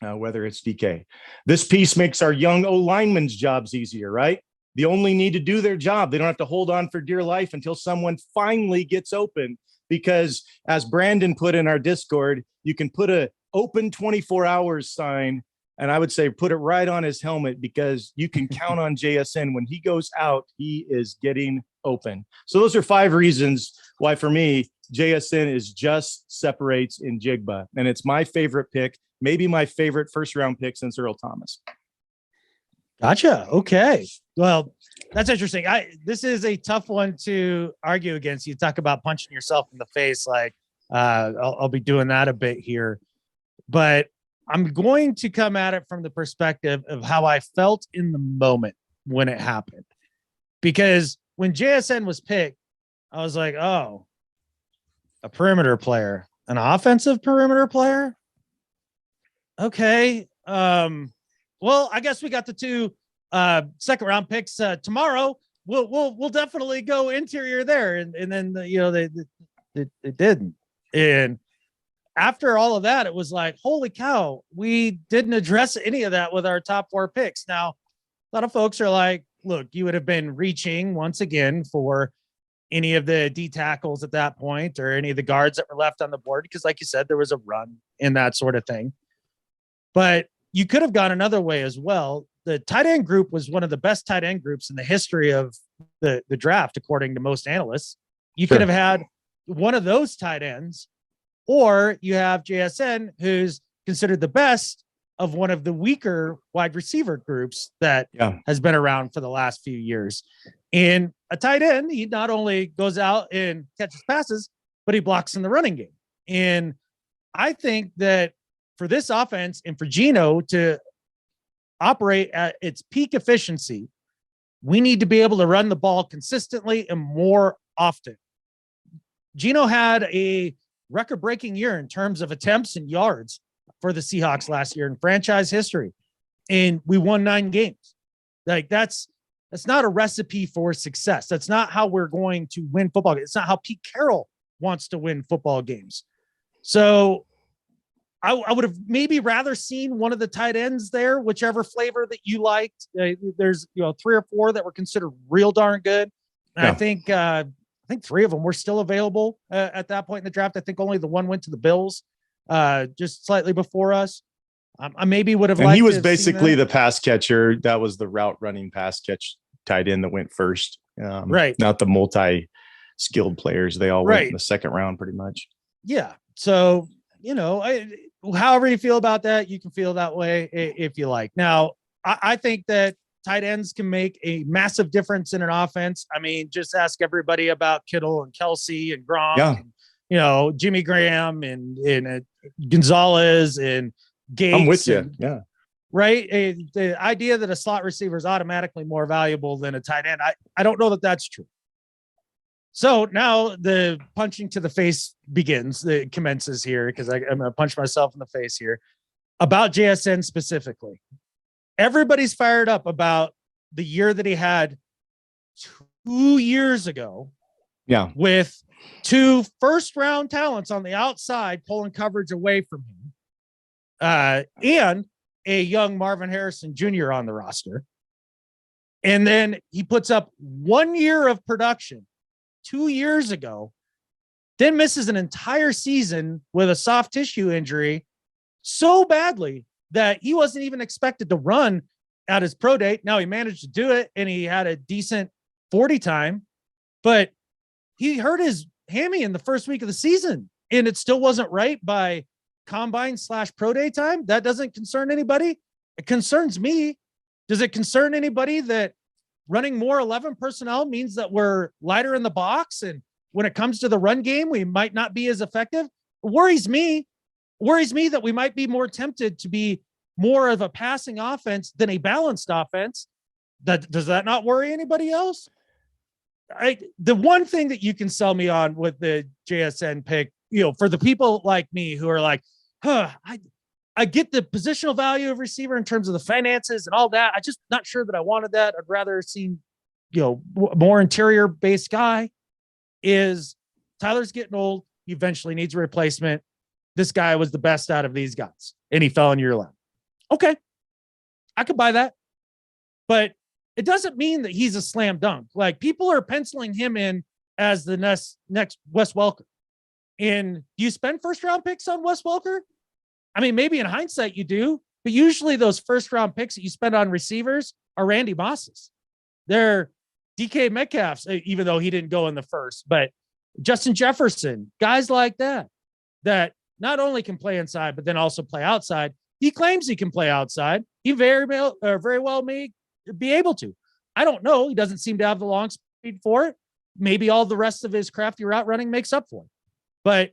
whether it's DK. This piece makes our young O-linemen's jobs easier, right? They only need to do their job. They don't have to hold on for dear life until someone finally gets open, because as Brandon put in our Discord, you can put a open 24 hours sign, and I would say put it right on his helmet, because you can count on JSN. When he goes out, he is getting open. So those are 5 reasons why, for me, JSN is just separates in Jigba. And it's my favorite pick, maybe my favorite first-round pick since Earl Thomas. Gotcha. Okay. Well, that's interesting. This is a tough one to argue against. You talk about punching yourself in the face. Like I'll be doing that a bit here, but I'm going to come at it from the perspective of how I felt in the moment when it happened. Because when JSN was picked, I was like, oh, a perimeter player, an offensive perimeter player. Okay. Well, I guess we got the 2 second round picks tomorrow. We'll definitely go interior there. And then, they didn't. And after all of that, it was like, holy cow, we didn't address any of that with our top 4 picks. Now, a lot of folks are like, look, you would have been reaching once again for any of the D tackles at that point, or any of the guards that were left on the board, because like you said, there was a run in that sort of thing. But you could have gone another way as well. The tight end group was one of the best tight end groups in the history of the draft, according to most analysts. You could have had one of those tight ends, or you have JSN, who's considered the best of one of the weaker wide receiver groups that has been around for the last few years. And a tight end, he not only goes out and catches passes, but he blocks in the running game. And I think that for this offense and for Geno to operate at its peak efficiency, we need to be able to run the ball consistently and more often. Geno had a record-breaking year in terms of attempts and yards for the Seahawks last year in franchise history. And we won 9 games. Like that's not a recipe for success. That's not how we're going to win football games. It's not how Pete Carroll wants to win football games. So I would have maybe rather seen one of the tight ends there, whichever flavor that you liked. There's 3 or 4 that were considered real darn good. And I think 3 of them were still available at that point in the draft. I think only the one went to the Bills just slightly before us. I maybe would have. And he was basically the pass catcher. That was the route running pass catch tight end that went first. Right. Not the multi-skilled players. They all went in the second round pretty much. Yeah. So, however you feel about that, you can feel that way if you like. Now, I think that tight ends can make a massive difference in an offense. I mean, just ask everybody about Kittle and Kelsey and Gronk, and, Jimmy Graham and Gonzalez and Gates. I'm with you. Right. The idea that a slot receiver is automatically more valuable than a tight end. I don't know that that's true. So now the punching to the face begins. It commences here because I'm going to punch myself in the face here about JSN specifically. Everybody's fired up about the year that he had 2 years ago. Yeah. With 2 first-round talents on the outside pulling coverage away from him. And a young Marvin Harrison Jr. on the roster. And then he puts up 1 year of production 2 years ago, then misses an entire season with a soft tissue injury so badly that he wasn't even expected to run at his pro date. Now he managed to do it and he had a decent 40 time, but he hurt his hammy in the first week of the season and it still wasn't right by combine/pro day time. That doesn't concern anybody. It concerns me. Does it concern anybody that running more 11 personnel means that we're lighter in the box? And when it comes to the run game, we might not be as effective. It worries me that we might be more tempted to be more of a passing offense than a balanced offense. Does that not worry anybody else? The one thing that you can sell me on with the JSN pick, for the people like me who are like, I get the positional value of receiver in terms of the finances and all that. I'm just not sure that I wanted that. I'd rather have seen, more interior based guy. Is Tyler's getting old. He eventually needs a replacement. This guy was the best out of these guys and he fell in your lap. Okay. I could buy that, but it doesn't mean that he's a slam dunk. Like people are penciling him in as the next Wes Welker. And do you spend first round picks on Wes Welker? I mean, maybe in hindsight you do, but usually those first round picks that you spend on receivers are Randy Moss's. They're DK Metcalf's, even though he didn't go in the first, but Justin Jefferson, guys like that not only can play inside, but then also play outside. He claims he can play outside. He very well may be able to. I don't know. He doesn't seem to have the long speed for it. Maybe all the rest of his crafty route running makes up for it. But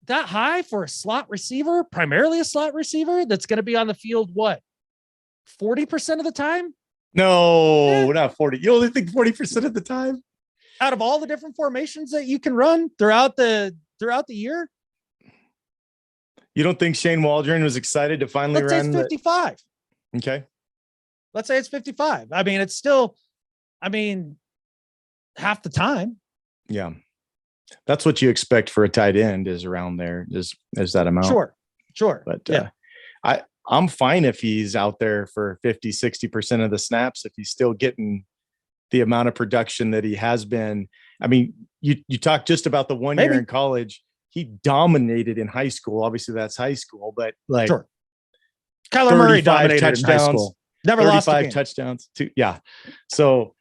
that high for a slot receiver, primarily a slot receiver that's going to be on the field, 40% of the time? No, not 40. You only think 40% of the time? Out of all the different formations that you can run throughout the year? You don't think Shane Waldron was excited to finally run? Let's say it's 55. Okay. Let's say it's 55. I mean, it's still, half the time. Yeah. That's what you expect for a tight end is around there is that amount. Sure. But I'm fine if he's out there for 50, 60% of the snaps, if he's still getting the amount of production that he has been. I mean, you talk just about the 1 year in college. He dominated in high school. Obviously that's high school, but like Kyler Murray dominated touchdowns, in high school. Never lost a game. touchdowns too. Yeah. So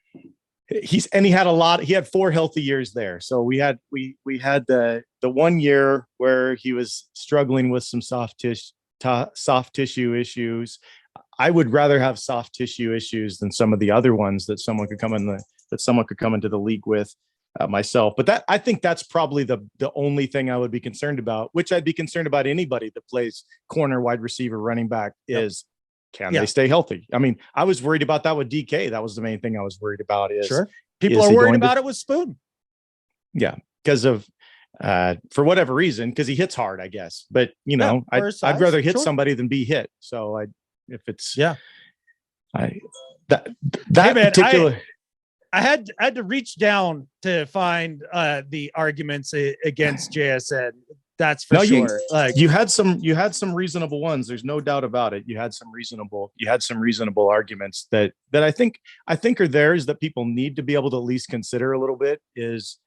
he had 4 healthy years there. So we had the 1 year where he was struggling with some soft tissue issues. I would rather have soft tissue issues than some of the other ones that someone could come into the league with, myself. But I think that's probably the only thing I would be concerned about, which I'd be concerned about anybody that plays corner, wide receiver, running back, is can they stay healthy? I mean, I was worried about that with DK. That was the main thing I was worried about. People are worried about it with Spoon. Yeah, because of for whatever reason, because he hits hard, I guess. But I'd rather hit somebody than be hit. So I had to reach down to find the arguments against JSN. That's for sure. You had some reasonable ones. There's no doubt about it. You had some reasonable arguments that I think are theirs that people need to be able to at least consider a little bit. Is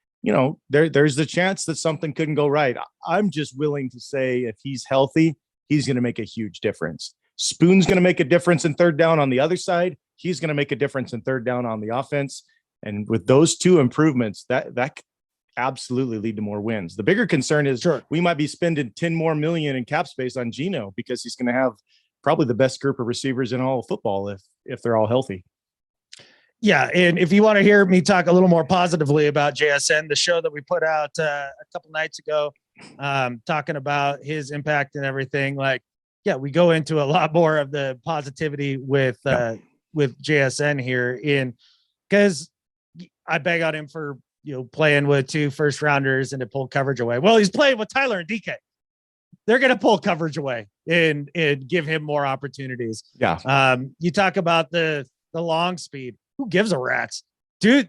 there's the chance that something couldn't go right. I'm just willing to say if he's healthy, he's going to make a huge difference. Spoon's going to make a difference in third down on the other side. He's going to make a difference in third down on the offense. And with those 2 improvements, that absolutely lead to more wins. The bigger concern is we might be spending $10 million in cap space on Geno because he's going to have probably the best group of receivers in all of football if they're all healthy. Yeah, and if you want to hear me talk a little more positively about JSN, the show that we put out a couple nights ago, talking about his impact and everything, we go into a lot more of the positivity with JSN here because I beg on him for playing with 2 first rounders and to pull coverage away. Well, he's playing with Tyler and DK. They're going to pull coverage away and give him more opportunities. Yeah. You talk about the long speed. Who gives a rat's? Dude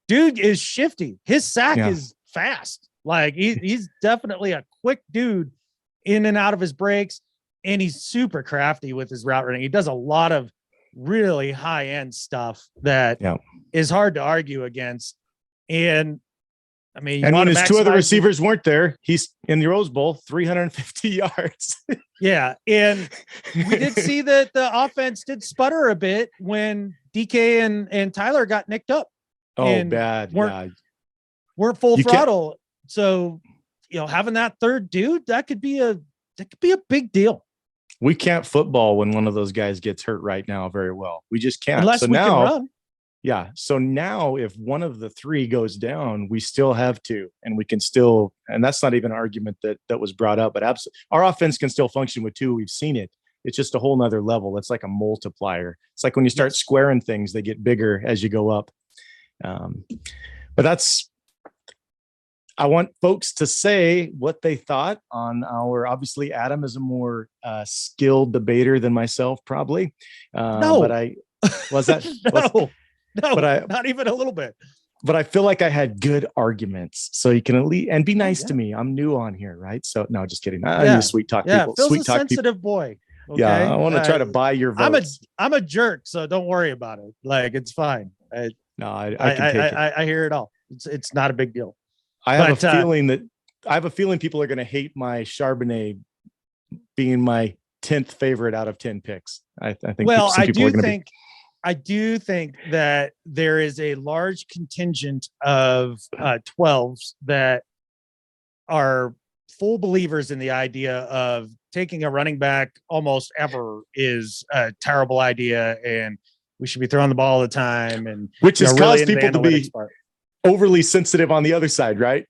is shifty. His sack is fast. He's definitely a quick dude in and out of his breaks, and he's super crafty with his route running. He does a lot of really high end stuff that is hard to argue against. And I mean, when his 2 other receivers weren't there, he's in the Rose Bowl, 350 yards. Yeah. And we did see that the offense did sputter a bit when DK and Tyler got nicked up. Oh, bad. Weren't full throttle. So, having that third dude, that could be a big deal. We can't football when one of those guys gets hurt right now very well. We just can't. Unless we can run. Yeah. So now if one of the 3 goes down, we still have 2 and we can still, and that's not even an argument that was brought up, but absolutely our offense can still function with 2. We've seen it. It's just a whole nother level. It's like a multiplier. It's like when you start squaring things, they get bigger as you go up. But I want folks to say what they thought on obviously Adam is a more skilled debater than myself, probably. No, but I was that. No, but not even a little bit. But I feel like I had good arguments, so you can at least and be nice to me. I'm new on here, right? So no, just kidding. I sweet talk people. Phil's sweet a talk sensitive people. boy. Okay? Yeah, I want to try to buy your votes. I'm a jerk, so don't worry about it. It's fine. I can take it. I hear it all. It's not a big deal. I have a feeling people are going to hate my Charbonnet being my 10th favorite out of 10 picks. I think. Well, I do think that there is a large contingent of 12s that are full believers in the idea of taking a running back almost ever is a terrible idea, and we should be throwing the ball all the time, and which has really caused people to be overly sensitive on the other side, right?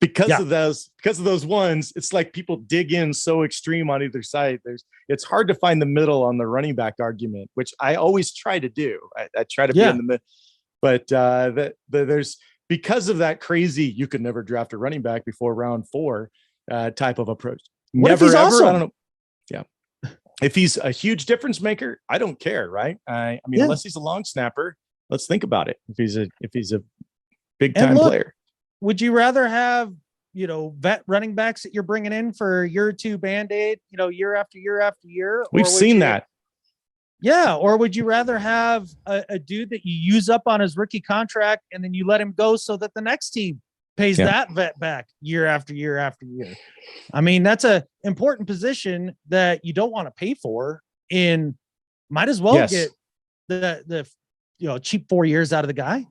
Because of those ones, it's like people dig in so extreme on either side. It's hard to find the middle on the running back argument, which I always try to do. I try to be in the middle, but there's because of that crazy you could never draft a running back before round 4 type of approach. What if he's awesome? I don't know. Yeah, if he's a huge difference maker, I don't care, right? I mean, unless he's a long snapper, let's think about it. If he's a big time player. Would you rather have, vet running backs that you're bringing in for a year or 2 Band-Aid, year after year after year? We've seen that. Yeah. Or would you rather have a dude that you use up on his rookie contract and then you let him go so that the next team pays that vet back year after year after year? I mean, that's a important position that you don't want to pay for, and might as well get the cheap 4 years out of the guy.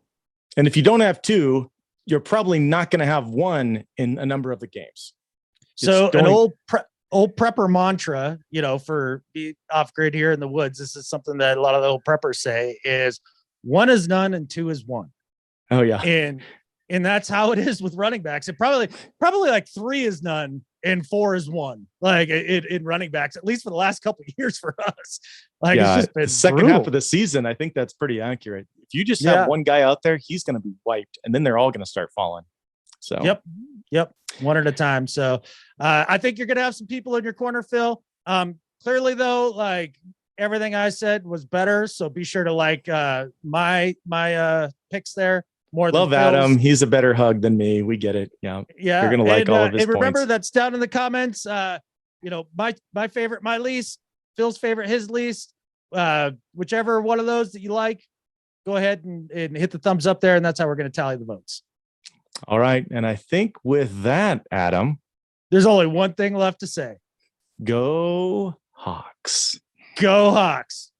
And if you don't have two, you're probably not going to have one in a number of the games. So an old prepper mantra, for be off grid here in the woods, this is something that a lot of the old preppers say is 1 is none and 2 is 1. Oh yeah. And that's how it is with running backs. It probably like 3 is none and 4 is 1. Like in running backs, at least for the last couple of years for us. Like it's just been the second brutal. half of the season, I think that's pretty accurate. If you just have one guy out there, he's going to be wiped, and then they're all going to start falling. So Yep. One at a time. So I think you're going to have some people in your corner, Phil. Clearly though, like everything I said was better. So be sure to like my picks there. More than love Phil's. Adam. He's a better hug than me. We get it. Yeah. You're going to like all of his and remember points. that's down in the comments. My favorite, my least, Phil's favorite, his least, whichever one of those that you like, go ahead and hit the thumbs up there. And that's how we're going to tally the votes. All right. And I think with that, Adam, there's only one thing left to say. Go Hawks. Go Hawks.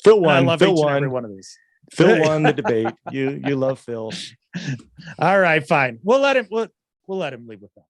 Phil won. I love Phil each won. and every one of these. Phil won the debate. You love Phil. All right, fine. We'll let him leave with that.